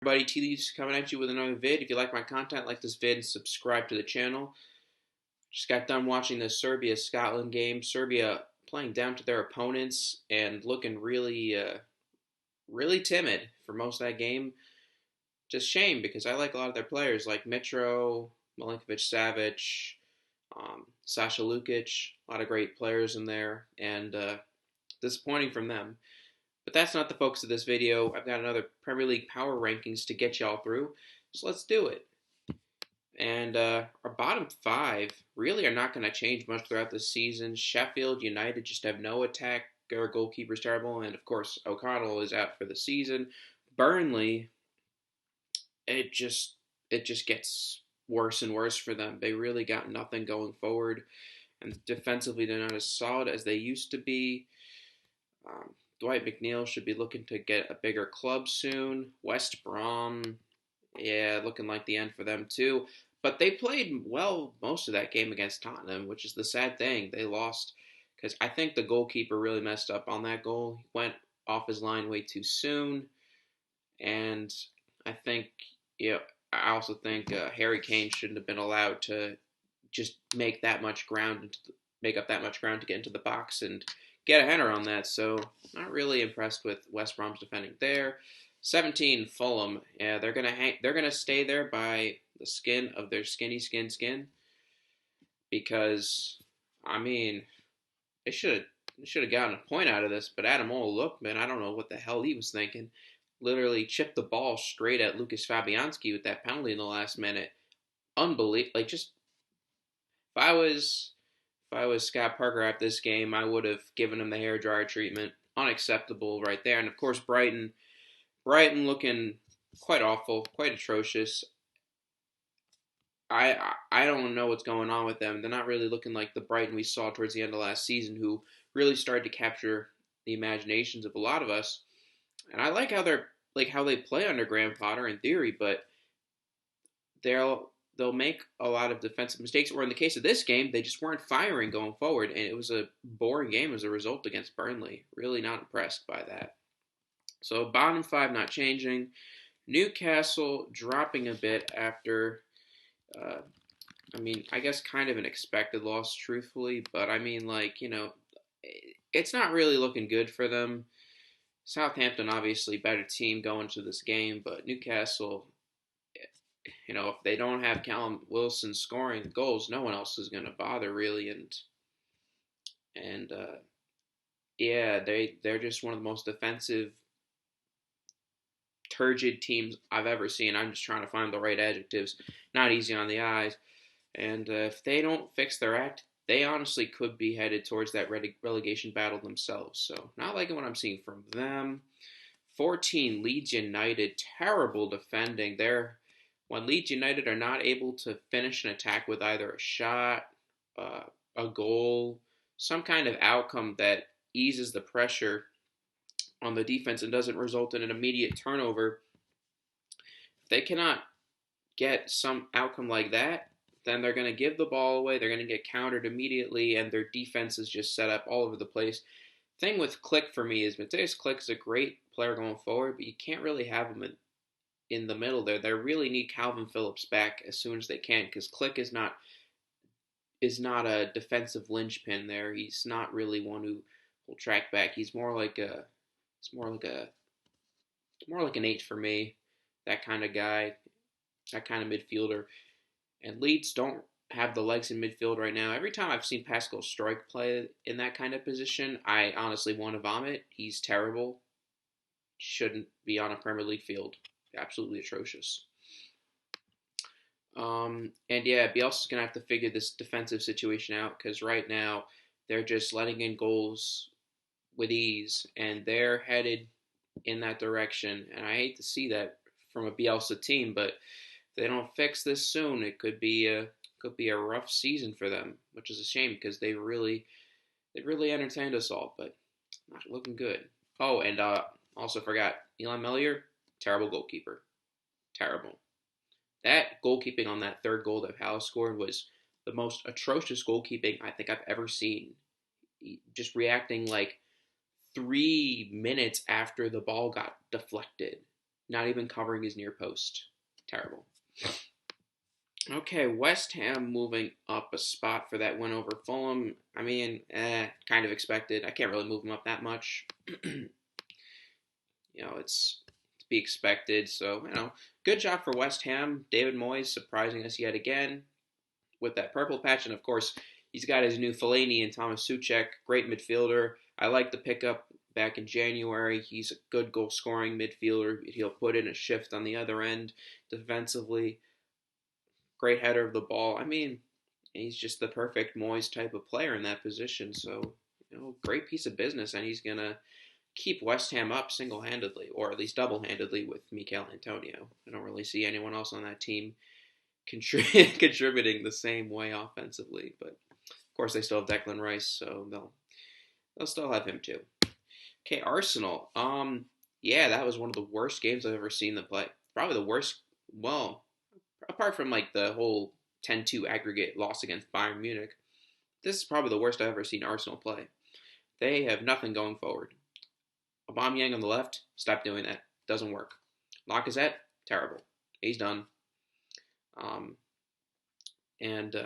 Everybody, T Leaves coming at you with another vid. If you like my content, like this vid and subscribe to the channel. Just got done watching the Serbia-Scotland game. Serbia playing down to their opponents and looking really timid for most of that game. Just shame because I like a lot of their players like Mitro, Milinkovic-Savic, Sasha Lukic. A lot of great players in there, and disappointing from them. But that's not the focus of this video. I've got another Premier League power rankings to get y'all through, so let's do it. And our bottom five really are not going to change much throughout the season. Sheffield United just have no attack. Their goalkeeper's terrible, and of course O'Connell is out for the season. Burnley, it just gets worse and worse for them. They really got nothing going forward, and defensively they're not as solid as they used to be. Dwight McNeil should be looking to get a bigger club soon. West Brom, yeah, looking like the end for them too. But they played well most of that game against Tottenham, which is the sad thing. They lost because I think the goalkeeper really messed up on that goal. He went off his line way too soon, and I think, yeah, I also think Harry Kane shouldn't have been allowed to just make that much ground, make up that much ground to get into the box and get a header on that. So not really impressed with West Brom's defending there. 17 Fulham. Yeah, they're gonna stay there by the skin of their skin, because I mean they should have gotten a point out of this. But Adam Ole, look, man, I don't know what the hell he was thinking. Literally chipped the ball straight at Lucas Fabianski with that penalty in the last minute. Unbelievable. Like, just if I was Scott Parker at this game, I would have given him the hairdryer treatment. Unacceptable right there. And of course, Brighton looking quite awful, quite atrocious. I don't know what's going on with them. They're not really looking like the Brighton we saw towards the end of last season, who really started to capture the imaginations of a lot of us. And I like how they play under Graham Potter in theory, but they'll make a lot of defensive mistakes. Or in the case of this game, they just weren't firing going forward, and it was a boring game as a result against Burnley. Really not impressed by that. So bottom five not changing. Newcastle dropping a bit after, uh, I guess kind of an expected loss, truthfully. But I mean, like, it's not really looking good for them. Southampton, obviously, better team going to this game, but Newcastle, if they don't have Callum Wilson scoring goals, no one else is going to bother really, and yeah, they're just one of the most defensive, turgid teams I've ever seen. I'm just trying to find the right adjectives. Not easy on the eyes, and if they don't fix their act, they honestly could be headed towards that relegation battle themselves. So not liking what I'm seeing from them. 14 Leeds United, terrible defending. When Leeds United are not able to finish an attack with either a shot, uh, a goal, some kind of outcome that eases the pressure on the defense and doesn't result in an immediate turnover, if they cannot get some outcome like that, then they're going to give the ball away. They're going to get countered immediately, and their defense is just set up all over the place. Thing with Click for me is Matthias Click is a great player going forward, but you can't really have him in the middle there. They really need Calvin Phillips back as soon as they can, because Click is not a defensive linchpin there. He's not really one who will track back. He's more like an eight for me. That kind of guy, that kind of midfielder. And Leeds don't have the legs in midfield right now. Every time I've seen Pascal Struijk play in that kind of position, I honestly want to vomit. He's terrible. Shouldn't be on a Premier League field. Absolutely atrocious. And yeah, Bielsa's going to have to figure this defensive situation out, because right now they're just letting in goals with ease, and they're headed in that direction. And I hate to see that from a Bielsa team, but if they don't fix this soon, it could be a rough season for them, which is a shame because they really entertained us all, but not looking good. Oh, and also forgot Elon Melier, terrible goalkeeper, terrible. That goalkeeping on that third goal that Palace scored was the most atrocious goalkeeping I think I've ever seen. Just reacting like 3 minutes after the ball got deflected. not even covering his near post. Terrible. Okay, West Ham moving up a spot for that win over Fulham. I mean, kind of expected. I can't really move them up that much. It's to be expected. So, good job for West Ham. David Moyes surprising us yet again with that purple patch. And of course, he's got his new Fellaini and Thomas Suchek, great midfielder. I like the pickup back in January. He's a good goal scoring midfielder. He'll put in a shift on the other end defensively. Great header of the ball. I mean, he's just the perfect Moyes type of player in that position. So, great piece of business. And he's going to keep West Ham up single-handedly, or at least double-handedly with Mikel Antonio. I don't really see anyone else on that team contributing the same way offensively, but of course they still have Declan Rice, so they'll still have him too. Okay, Arsenal. Yeah, that was one of the worst games I've ever seen them play. Probably the worst. Well, apart from like the whole 10-2 aggregate loss against Bayern Munich, this is probably the worst I've ever seen Arsenal play. They have nothing going forward. Aubameyang on the left, stop doing that. Doesn't work. Lacazette, terrible. He's done.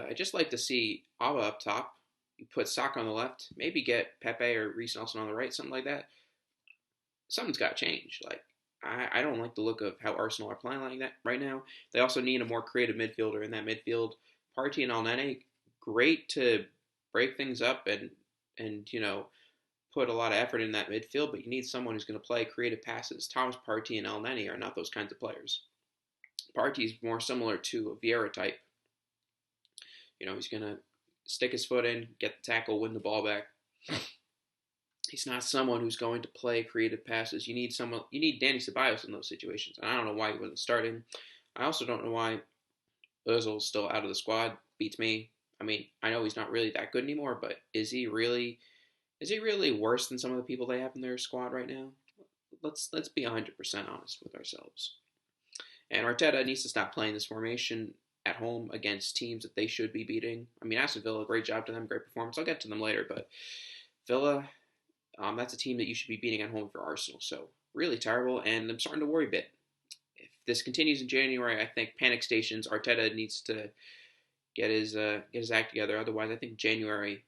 I just like to see Ava up top. You put Saka on the left. Maybe get Pepe or Reece Nelson on the right, something like that. Something's got to change. Like I don't like the look of how Arsenal are playing like that right now. They also need a more creative midfielder in that midfield. Partey and Elneny, great to break things up and put a lot of effort in that midfield, but you need someone who's going to play creative passes. Thomas Partey and Elneny are not those kinds of players. Partey's more similar to a Vieira type. He's going to stick his foot in, get the tackle, win the ball back. He's not someone who's going to play creative passes. You need Danny Ceballos in those situations. And I don't know why he wasn't starting. I also don't know why Ozil's still out of the squad. Beats me. I mean, I know he's not really that good anymore, but is he really worse than some of the people they have in their squad right now? Let's be 100% honest with ourselves. And Arteta needs to stop playing this formation at home against teams that they should be beating. I mean, Aston Villa, great job to them, great performance. I'll get to them later, but Villa, that's a team that you should be beating at home for Arsenal. So really terrible, and I'm starting to worry a bit. If this continues in January, I think panic stations. Arteta needs to get his act together. Otherwise, I think January,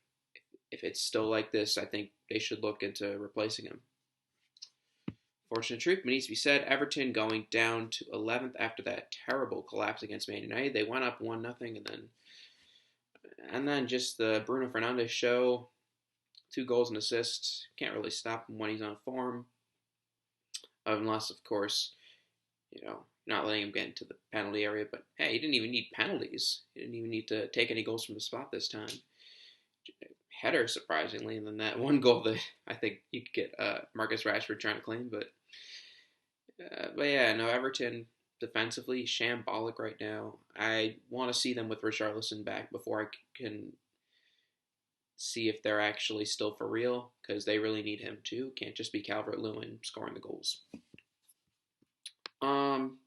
if it's still like this, I think they should look into replacing him. Fortunate truth, but needs to be said. Everton going down to 11th after that terrible collapse against Man United. They went up 1-0, and then just the Bruno Fernandes show. 2 goals and assists. Can't really stop him when he's on form, unless of course, not letting him get into the penalty area. But hey, he didn't even need penalties. He didn't even need to take any goals from the spot this time. Header, surprisingly, and then that one goal that I think you could get Marcus Rashford trying to clean. But yeah, no, Everton defensively shambolic right now. I want to see them with Richarlison back before I can see if they're actually still for real, because they really need him too. Can't just be Calvert-Lewin scoring the goals.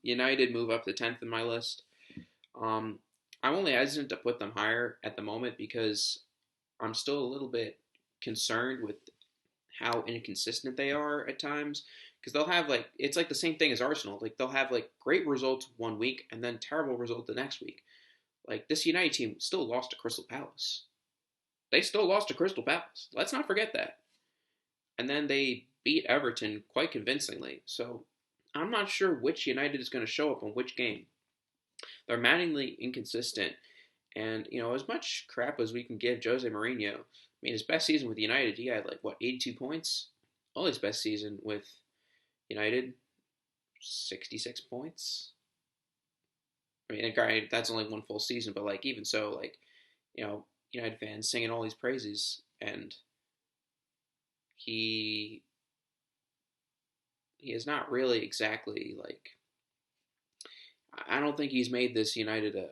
United move up to 10th in my list. I'm only hesitant to put them higher at the moment because I'm still a little bit concerned with how inconsistent they are at times. Because they'll have it's like the same thing as Arsenal. Like they'll have great results one week and then terrible result the next week. Like this United team still lost to Crystal Palace. They still lost to Crystal Palace. Let's not forget that. And then they beat Everton quite convincingly. So I'm not sure which United is going to show up in which game. They're maddeningly inconsistent. And, as much crap as we can give Jose Mourinho, I mean, his best season with United, he had 82 points? Well, his best season with United, 66 points. I mean, that's only one full season, but even so, United fans singing all these praises, and he is not really exactly I don't think he's made this United a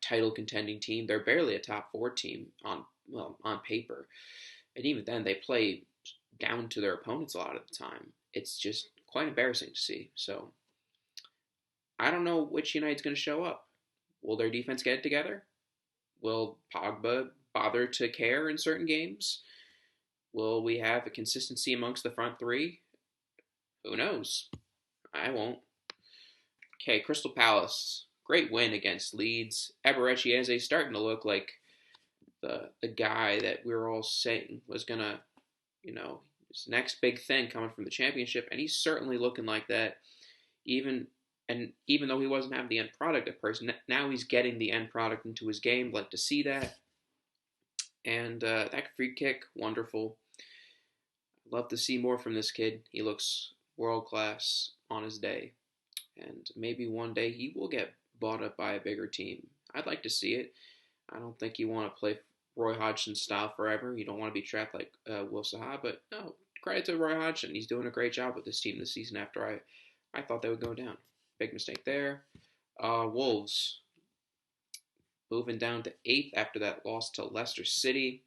title contending team. They're barely a top 4 team on paper, and even then they play down to their opponents a lot of the time. It's just quite embarrassing to see. So I don't know which United's going to show up. Will their defense get it together? Will Pogba bother to care in certain games? Will we have a consistency amongst the front 3? Who knows? I won't. Okay, Crystal Palace. Great win against Leeds. Eberechi Eze starting to look like the guy that we were all saying was gonna, you know, his next big thing coming from the championship, and he's certainly looking like that. Even even though he wasn't having the end product at first, now he's getting the end product into his game. Like to see that, and that free kick, wonderful. Love to see more from this kid. He looks world class on his day, and maybe one day he will get bought up by a bigger team. I'd like to see it. I don't think you want to play Roy Hodgson style forever. You don't want to be trapped like Will Saha, but no, credit to Roy Hodgson. He's doing a great job with this team this season after I thought they would go down. Big mistake there. Wolves moving down to 8th after that loss to Leicester City.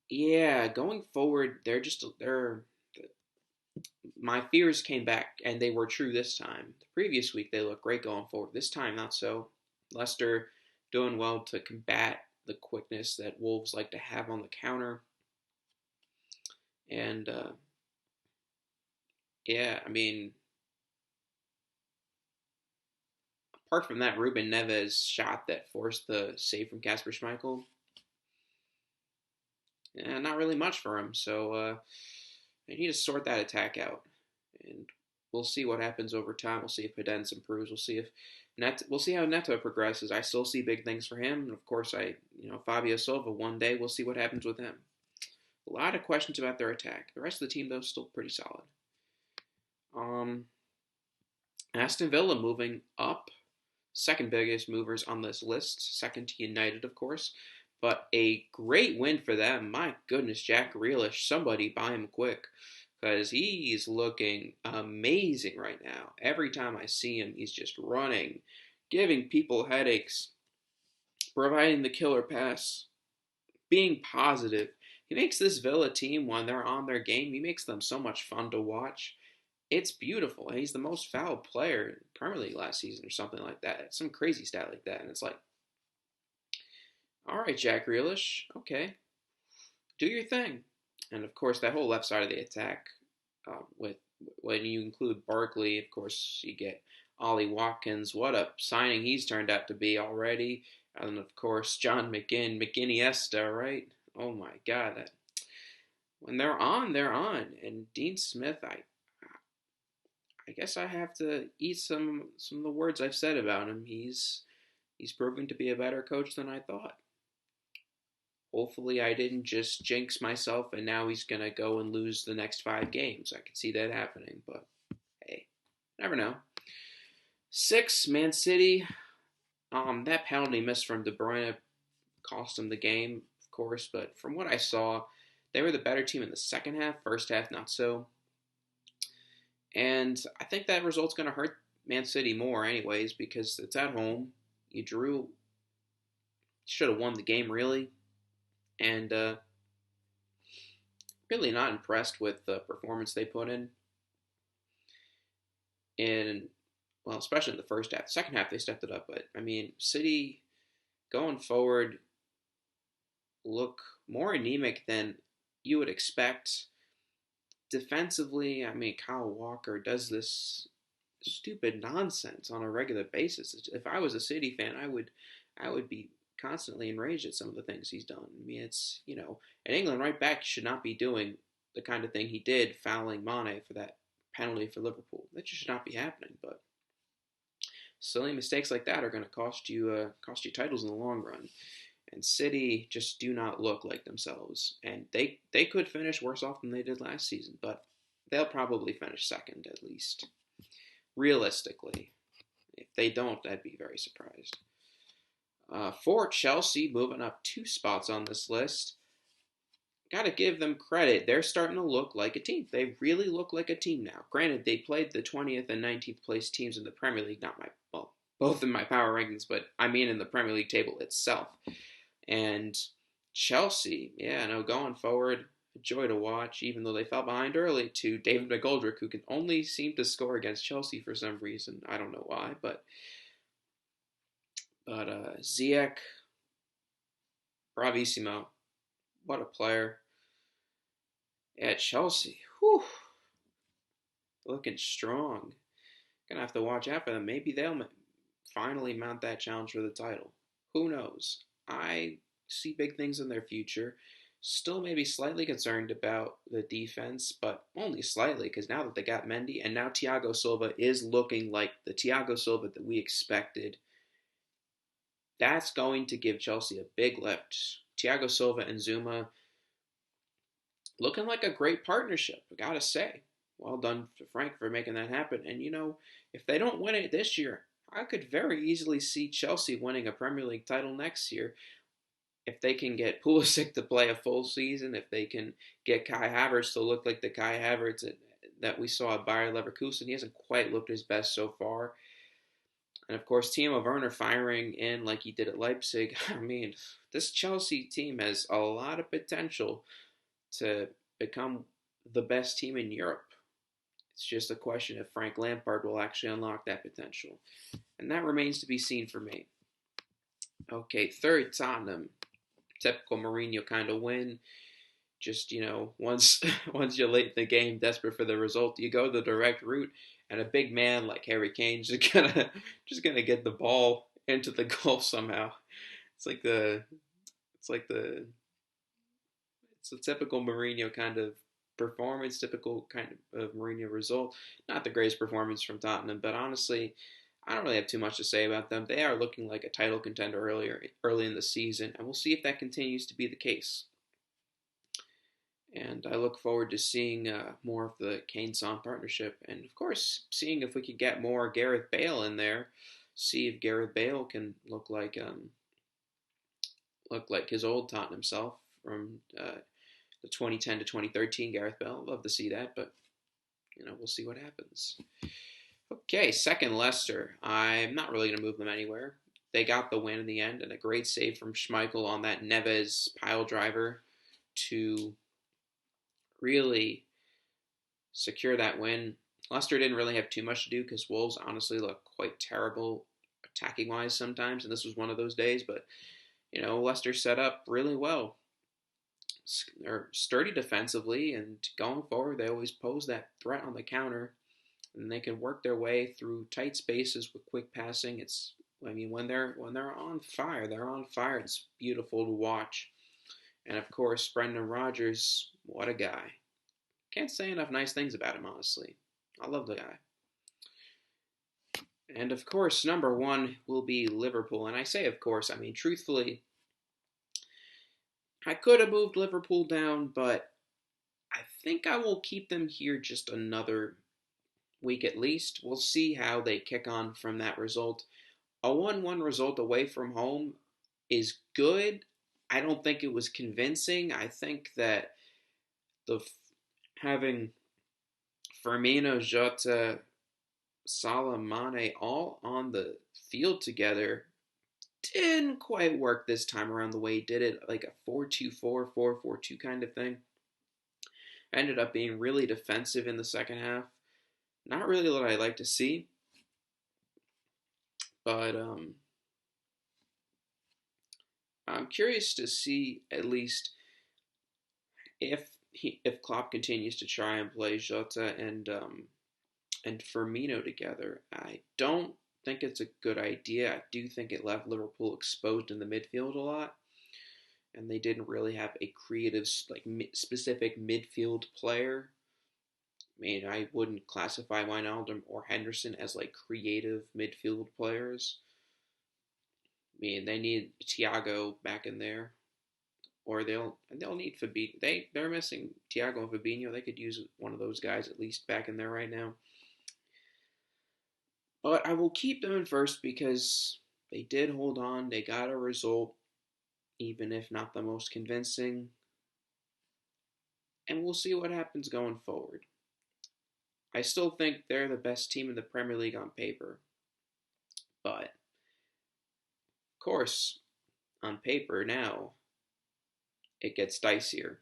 Yeah, going forward, they're my fears came back and they were true this time. The previous week they looked great going forward. This time not so. Leicester doing well to combat the quickness that Wolves like to have on the counter. And yeah, I mean, apart from that Ruben Neves shot that forced the save from Kasper Schmeichel, yeah, not really much for him. So they need to sort that attack out, and we'll see what happens over time. We'll see if Pedence improves. We'll see if We'll see how Neto progresses. I still see big things for him, and of course, Fabio Silva. One day, we'll see what happens with him. A lot of questions about their attack. The rest of the team, though, is still pretty solid. Um, Aston Villa moving up, second biggest movers on this list, second to United, of course. But a great win for them. My goodness, Jack Grealish, somebody buy him quick because he's looking amazing right now. Every time I see him, he's just running, giving people headaches, providing the killer pass, being positive. He makes this Villa team, when they're on their game, he makes them so much fun to watch. It's beautiful. He's the most fouled player in Premier League last season or something like that. Some crazy stat like that. And it's like, all right, Jack Grealish, okay, do your thing. And of course, that whole left side of the attack, with when you include Barkley, of course, you get Ollie Watkins. What a signing he's turned out to be already. And of course, John McGinniesta, right? Oh my God, when they're on, they're on. And Dean Smith, I guess I have to eat some of the words I've said about him. He's proven to be a better coach than I thought. Hopefully, I didn't just jinx myself and now he's going to go and lose the next 5 games. I can see that happening, but hey, never know. 6, Man City. That penalty missed from De Bruyne cost them the game, of course, but from what I saw, they were the better team in the second half. First half, not so. And I think that result's going to hurt Man City more, anyways, because it's at home. You should have won the game, really. And really not impressed with the performance they put in. And, well, especially in the first half. The second half, they stepped it up. But, I mean, City going forward look more anemic than you would expect. Defensively, I mean, Kyle Walker does this stupid nonsense on a regular basis. If I was a City fan, I would be constantly enraged at some of the things he's done. I mean, it's an England right back should not be doing the kind of thing he did, fouling Mane for that penalty for Liverpool. That just should not be happening. But silly mistakes like that are going to cost you titles in the long run. And City just do not look like themselves, and they could finish worse off than they did last season, but they'll probably finish second at least. Realistically, if they don't, I'd be very surprised. For Chelsea, moving up 2 spots on this list, got to give them credit. They're starting to look like a team. They really look like a team now. Granted, they played the 20th and 19th place teams in the Premier League, both in my power rankings, but I mean in the Premier League table itself. And Chelsea, going forward, a joy to watch, even though they fell behind early to David McGoldrick, who can only seem to score against Chelsea for some reason. I don't know why, but Ziyech, bravissimo. What a player. At Chelsea, whew, looking strong. gonna have to watch out for them. Maybe they'll finally mount that challenge for the title. Who knows? I see big things in their future. Still, maybe slightly concerned about the defense, but only slightly because now that they got Mendy and now Thiago Silva is looking like the Thiago Silva that we expected, that's going to give Chelsea a big lift. Thiago Silva and Zuma looking like a great partnership, I gotta say. Well done to Frank for making that happen. And if they don't win it this year, I could very easily see Chelsea winning a Premier League title next year if they can get Pulisic to play a full season, if they can get Kai Havertz to look like the Kai Havertz that we saw at Bayer Leverkusen. He hasn't quite looked his best so far. And of course, Timo Werner firing in like he did at Leipzig. I mean, this Chelsea team has a lot of potential to become the best team in Europe. It's just a question if Frank Lampard will actually unlock that potential. And that remains to be seen for me. Okay, third, Tottenham. Typical Mourinho kind of win. Just, once once you're late in the game, desperate for the result, you go the direct route, and a big man like Harry Kane's just gonna get the ball into the goal somehow. It's like the it's like the it's a typical Mourinho kind of performance, typical kind of Mourinho result. Not the greatest performance from Tottenham, but honestly, I don't really have too much to say about them. They are looking like a title contender early in the season, and we'll see if that continues to be the case. And I look forward to seeing more of the Kane-Son partnership, and of course, seeing if we could get more Gareth Bale in there. See if Gareth Bale can look like his old Tottenham self from the 2010 to 2013 Gareth Bale. I'd love to see that, but we'll see what happens. Okay, second, Leicester. I'm not really going to move them anywhere. They got the win in the end, and a great save from Schmeichel on that Neves pile driver to really secure that win. Leicester didn't really have too much to do because Wolves honestly look quite terrible attacking-wise sometimes, and this was one of those days, but Leicester set up really well. They're sturdy defensively, and going forward, they always pose that threat on the counter, and they can work their way through tight spaces with quick passing. When they're on fire, they're on fire. It's beautiful to watch. And of course, Brendan Rodgers, what a guy. Can't say enough nice things about him, honestly. I love the guy. And of course, number one will be Liverpool. And I say of course, truthfully, I could have moved Liverpool down, but I think I will keep them here just another week at least. We'll see how they kick on from that result. A 1-1 result away from home is good. I don't think it was convincing. I think that having Firmino, Jota, Salah, Mane all on the field together didn't quite work this time around the way he did it, like a 4-2-4, 4-4-2 kind of thing. Ended up being really defensive in the second half. Not really what I like to see, but I'm curious to see at least if Klopp continues to try and play Jota and Firmino together. I don't think it's a good idea. I do think it left Liverpool exposed in the midfield a lot, and they didn't really have a creative, specific midfield player. I wouldn't classify Wijnaldum or Henderson as creative midfield players. They need Thiago back in there, or they'll need Fabinho. They're missing Thiago and Fabinho. They could use one of those guys at least back in there right now. But I will keep them in first because they did hold on. They got a result, even if not the most convincing. And we'll see what happens going forward. I still think they're the best team in the Premier League on paper. But, of course, on paper now, it gets dicier.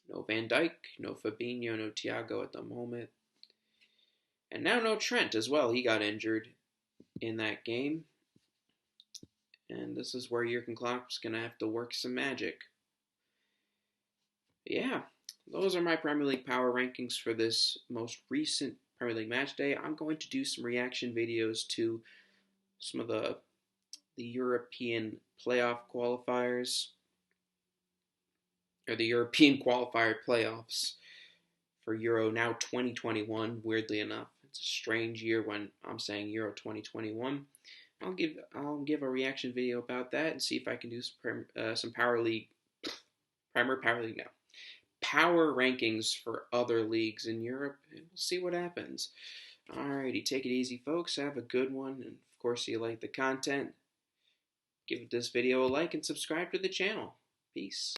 No Van Dijk, no Fabinho, no Thiago at the moment. And now no Trent as well. He got injured in that game. And this is where Jurgen Klopp's going to have to work some magic. But yeah, those are my Premier League power rankings for this most recent Premier League Matchday, I'm going to do some reaction videos to some of the European playoff qualifiers, or the European qualifier playoffs for Euro now 2021. Weirdly enough, it's a strange year when I'm saying Euro 2021. I'll give a reaction video about that and see if I can do some Power League, Premier Power League now, power rankings for other leagues in Europe, and we'll see what happens. Alrighty, take it easy, folks. Have a good one, and of course, if you like the content, give this video a like and subscribe to the channel. Peace.